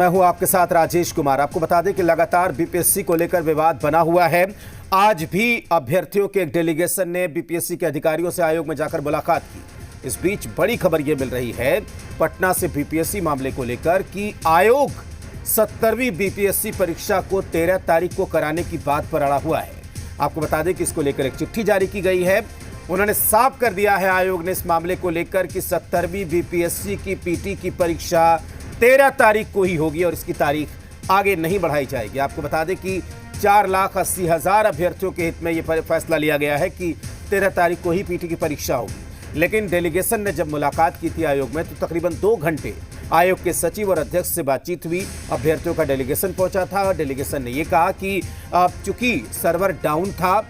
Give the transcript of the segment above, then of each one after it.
मैं हूं आपके साथ राजेश कुमार। आपको बता दें कि लगातार बीपीएससी को लेकर विवाद बना हुआ है। आज भी अभ्यर्थियों के एक डेलीगेशन ने बीपीएससी के अधिकारियों से आयोग में जाकर मुलाकात की। इस बीच बड़ी खबर यह मिल रही है पटना से बीपीएससी मामले को लेकर कि आयोग 70वीं बीपीएससी परीक्षा को 13 तारीख को कराने की बात पर अड़ा हुआ है। आपको बता दें कि इसको लेकर एक चिट्ठी जारी की गई है। उन्होंने साफ कर दिया है आयोग ने इस मामले को लेकर कि 70वीं बीपीएससी की पीटी की परीक्षा 13 तारीख को ही होगी और इसकी तारीख आगे नहीं बढ़ाई जाएगी। आपको बता दें कि 4,80,000 अभ्यर्थियों के हित में यह फैसला लिया गया है कि 13 तारीख को ही पीटी की परीक्षा होगी। लेकिन डेलीगेशन ने जब मुलाकात की थी आयोग में तो तकरीबन 2 घंटे आयोग के सचिव और अध्यक्ष से बातचीत हुई। अभ्यर्थियों का डेलीगेशन पहुंचा था। डेलीगेशन ने यह कहा कि चूंकि सर्वर डाउन था,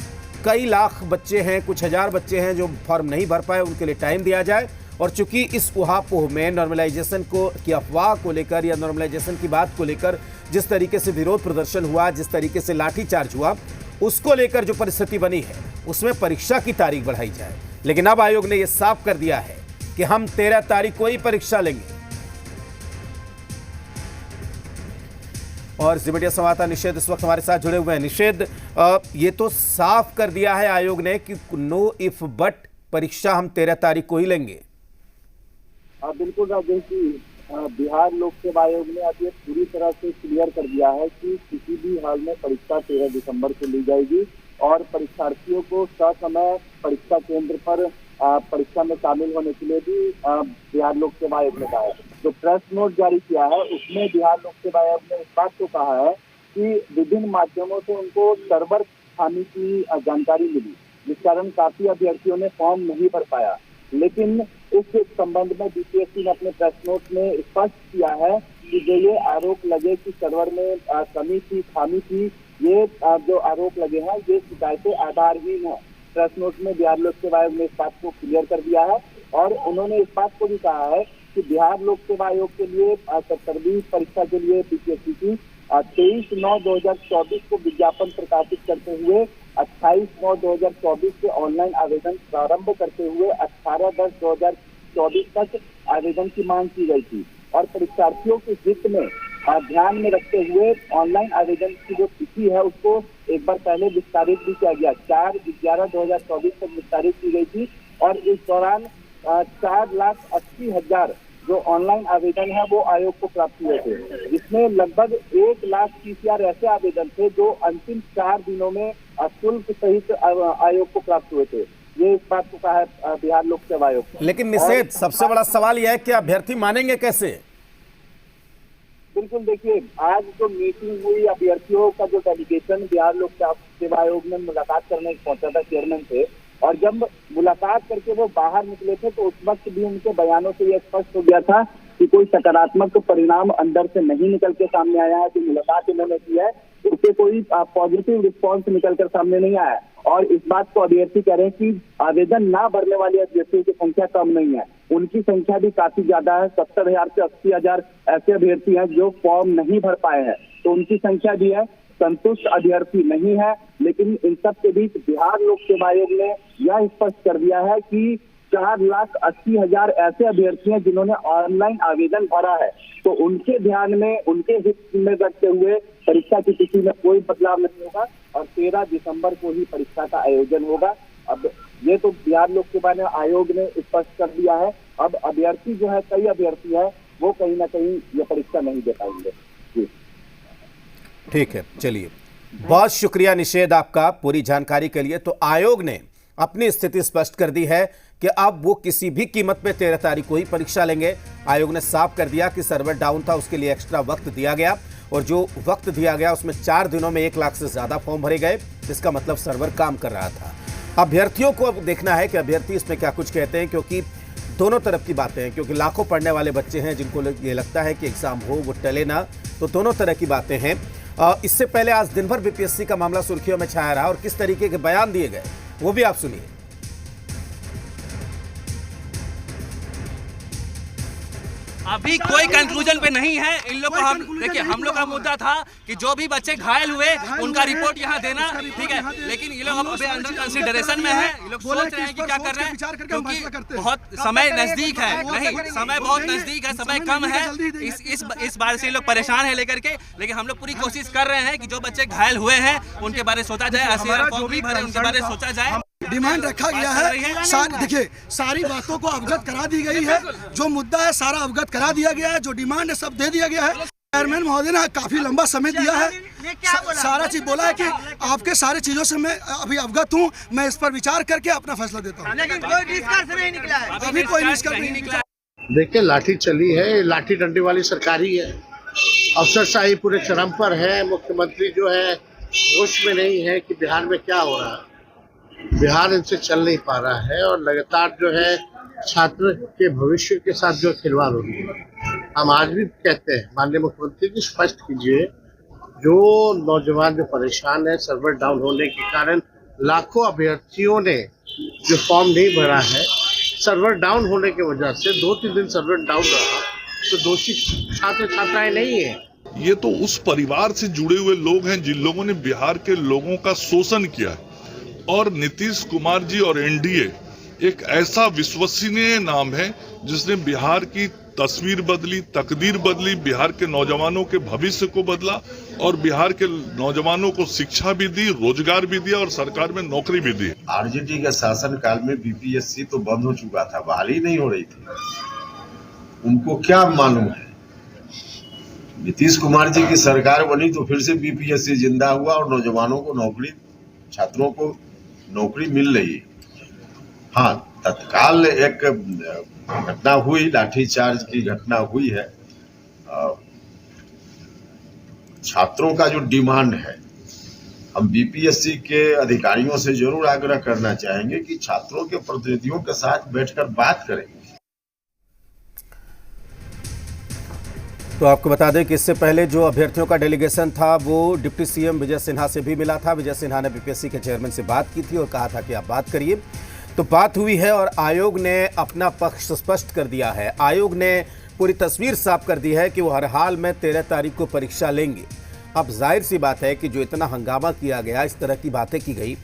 कई लाख बच्चे हैं, कुछ हजार बच्चे हैं जो फॉर्म नहीं भर पाए, उनके लिए टाइम दिया जाए। और चूंकि इस उहापोह में नॉर्मलाइजेशन की अफवाह को लेकर या नॉर्मलाइजेशन की बात को लेकर जिस तरीके से विरोध प्रदर्शन हुआ, जिस तरीके से लाठीचार्ज हुआ, उसको लेकर जो परिस्थिति बनी है उसमें परीक्षा की तारीख बढ़ाई जाए। लेकिन अब आयोग ने यह साफ कर दिया है कि हम 13 तारीख को ही परीक्षा लेंगे। और जी मीडिया संवाददाता निषेध इस वक्त हमारे साथ जुड़े हुए हैं। निषेध, ये तो साफ कर दिया है आयोग ने कि नो इफ बट परीक्षा हम 13 तारीख को ही लेंगे। बिल्कुल राजेश जी, बिहार लोक सेवा आयोग ने अब ये पूरी तरह से क्लियर कर दिया है कि किसी भी हाल में परीक्षा 13 दिसंबर को ली जाएगी और परीक्षार्थियों को ससमय परीक्षा केंद्र पर परीक्षा में शामिल होने के लिए भी बिहार लोक सेवा आयोग ने कहा है। जो प्रेस नोट जारी किया है उसमें बिहार लोक सेवा आयोग ने इस बात को कहा है कि विभिन्न माध्यमों से उनको सर्वर खामी की जानकारी मिली, जिस कारण काफी अभ्यर्थियों ने फॉर्म नहीं भर पाया। लेकिन इस संबंध में बीपीएससी ने अपने प्रेस नोट में स्पष्ट किया है कि जो ये आरोप लगे कि सर्वर में कमी थी, खामी थी, ये जो आरोप लगे हैं ये शिकायतें आधारहीन है। प्रेस नोट में बिहार लोक सेवा आयोग ने इस बात को क्लियर कर दिया है और उन्होंने इस बात को भी कहा है कि बिहार लोक सेवा आयोग के लिए 70वीं परीक्षा के लिए बीपीएससी की 23/9/2024 को विज्ञापन प्रकाशित करते हुए 28/9/2024 से ऑनलाइन आवेदन प्रारंभ करते हुए 18/10/2024 तक आवेदन की मांग की गई थी। और परीक्षार्थियों के हित में ध्यान में रखते हुए ऑनलाइन आवेदन की जो तिथि है उसको एक बार पहले विस्तारित भी किया गया। 4/11/2024 तक विस्तारित की गई थी और इस दौरान 4,80,000 जो ऑनलाइन आवेदन है वो आयोग को प्राप्त हुए थे, जिसमें लगभग 1,30,000 ऐसे आवेदन थे जो अंतिम 4 दिनों में शुल्क सहित आयोग को प्राप्त हुए थे। ये इस बात को कहा है बिहार लोक सेवा आयोग। लेकिन निषेध, सबसे बड़ा सवाल यह है कि अभ्यर्थी मानेंगे कैसे? बिल्कुल, देखिए आज जो मीटिंग हुई, अभ्यर्थियों का जो डेलीगेशन बिहार लोक सेवा आयोग में मुलाकात करने पहुंचा था चेयरमैन से, और जब मुलाकात करके वो बाहर निकले थे तो उस वक्त भी उनके बयानों से यह स्पष्ट हो गया था कि कोई सकारात्मक परिणाम अंदर से नहीं निकल के सामने आया है। जो मुलाकात इन्होंने की है उससे कोई पॉजिटिव रिस्पॉन्स निकल कर सामने नहीं आया। और इस बात को अभ्यर्थी कह रहे हैं कि आवेदन ना भरने वाले अभ्यर्थियों की संख्या कम नहीं है, उनकी संख्या भी काफी ज्यादा है। 70,000 से 80,000 ऐसे अभ्यर्थी हैं जो फॉर्म नहीं भर पाए हैं, तो उनकी संख्या भी है। संतुष्ट अभ्यर्थी नहीं है। लेकिन इन सब के बीच बिहार लोक सेवा आयोग ने यह स्पष्ट कर दिया है कि 4,80,000 ऐसे अभ्यर्थी हैं जिन्होंने ऑनलाइन आवेदन भरा है, तो उनके ध्यान में, उनके हित में रखते हुए परीक्षा की तिथि में कोई बदलाव नहीं होगा और 13 दिसंबर को ही परीक्षा का आयोजन होगा। अब ये तो बिहार लोक सेवा आयोग ने स्पष्ट कर दिया है। अब अभ्यर्थी जो है, कई अभ्यर्थी है, वो कहीं ना कहीं ये परीक्षा नहीं दे पाएंगे। जी ठीक है, चलिए, बहुत शुक्रिया निषेध आपका पूरी जानकारी के लिए। तो आयोग ने अपनी स्थिति स्पष्ट कर दी है कि अब वो किसी भी कीमत पे 13 तारीख को ही परीक्षा लेंगे। आयोग ने साफ कर दिया कि सर्वर डाउन था, उसके लिए एक्स्ट्रा वक्त दिया गया और जो वक्त दिया गया उसमें 4 दिनों में 1 लाख से ज्यादा फॉर्म भरे गए। इसका मतलब सर्वर काम कर रहा था। अभ्यर्थियों को अब देखना है कि अभ्यर्थी इसमें क्या कुछ कहते हैं, क्योंकि दोनों तरफ की बातें हैं। क्योंकि लाखों पढ़ने वाले बच्चे हैं जिनको ये लगता है कि एग्जाम हो, वो टले ना, तो दोनों तरह की बातें हैं। इससे पहले आज दिन भर बीपीएससी का मामला सुर्खियों में छाया रहा और किस तरीके के बयान दिए गए वो भी आप सुनिए। आप अभी कोई कंक्लूजन पे नहीं है इन लोग को। हम देखिए, हम लोग का मुद्दा था कि जो भी बच्चे घायल हुए उनका रिपोर्ट यहाँ देना, ठीक है, लेकिन ये लोग अभी अंडर कंसिडरेशन में है। ये लोग सोच रहे हैं कि क्या कर रहे हैं, क्योंकि बहुत समय नजदीक है। नहीं, समय बहुत नजदीक है, समय कम है, इस बार से ये लोग परेशान है लेकर के। लेकिन हम लोग पूरी कोशिश कर रहे हैं कि जो बच्चे घायल हुए हैं उनके बारे में सोचा जाए, फॉर्म भी भरे, उनके बारे में सोचा जाए। डिमांड रखा गया है, देखिए सारी बातों को अवगत करा दी गई है, जो मुद्दा है सारा अवगत करा दिया गया है, जो डिमांड है सब दे दिया गया है। चेयरमैन महोदय ने काफी लंबा समय दिया है, सारा चीज बोला है कि आपके सारे चीजों से मैं अभी अवगत हूँ, मैं इस पर विचार करके अपना फैसला देता हूँ। लेकिन कोई निष्कर्ष नहीं निकला है, अभी कोई निष्कर्ष नहीं निकला। देखिए, लाठी चली है, लाठी डंडे वाली सरकारी है, अफसरशाही पूरे चरम पर है। मुख्यमंत्री जो है होश में नहीं है कि बिहार में क्या हो रहा है। बिहार इनसे चल नहीं पा रहा है और लगातार जो है छात्र के भविष्य के साथ जो खिलवाड़ हो रही है। हम आज भी कहते हैं माननीय मुख्यमंत्री जी, स्पष्ट कीजिए, जो नौजवान जो परेशान है सर्वर डाउन होने के कारण, लाखों अभ्यर्थियों ने जो फॉर्म नहीं भरा है, सर्वर डाउन होने की वजह से 2-3 दिन सर्वर डाउन रहा, तो दोषी छात्र छात्राएं नहीं है। ये तो उस परिवार से जुड़े हुए लोग हैं जिन लोगों ने बिहार के लोगों का शोषण किया है। और नीतीश कुमार जी और एनडीए एक ऐसा विश्वसनीय नाम है जिसने बिहार की तस्वीर बदली, तकदीर बदली, बिहार के नौजवानों के भविष्य को बदला और बिहार के नौजवानों को शिक्षा भी दी, रोजगार भी दिया और सरकार में नौकरी भी दी। आरजेडी के शासन काल में बीपीएससी तो बंद हो चुका था, बहाली नहीं हो रही थी। उनको क्या मालूम है? नीतीश कुमार जी की सरकार बनी तो फिर से बीपीएससी जिंदा हुआ और नौजवानों को नौकरी, छात्रों को नौकरी मिल रही है। हाँ, तत्काल एक घटना हुई, लाठीचार्ज की घटना हुई है। छात्रों का जो डिमांड है, हम बीपीएससी के अधिकारियों से जरूर आग्रह करना चाहेंगे कि छात्रों के प्रतिनिधियों के साथ बैठकर बात करें। तो आपको बता दें कि इससे पहले जो अभ्यर्थियों का डेलीगेशन था वो डिप्टी सीएम विजय सिन्हा से भी मिला था। विजय सिन्हा ने बीपीएससी के चेयरमैन से बात की थी और कहा था कि आप बात करिए। तो बात हुई है और आयोग ने अपना पक्ष स्पष्ट कर दिया है। आयोग ने पूरी तस्वीर साफ कर दी है कि वो हर हाल में 13 तारीख को परीक्षा लेंगे। अब जाहिर सी बात है कि जो इतना हंगामा किया गया, इस तरह की बातें की गई,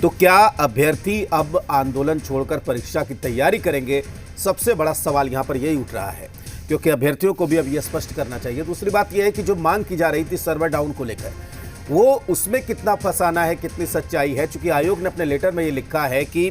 तो क्या अभ्यर्थी अब आंदोलन छोड़कर परीक्षा की तैयारी करेंगे? सबसे बड़ा सवाल यहाँ पर यही उठ रहा है, क्योंकि अभ्यर्थियों को भी अब यह स्पष्ट करना चाहिए। दूसरी बात यह है कि जो मांग की जा रही थी सर्वर डाउन को लेकर, वो उसमें कितना फसाना है, कितनी सच्चाई है। चूंकि आयोग ने अपने लेटर में ये लिखा है कि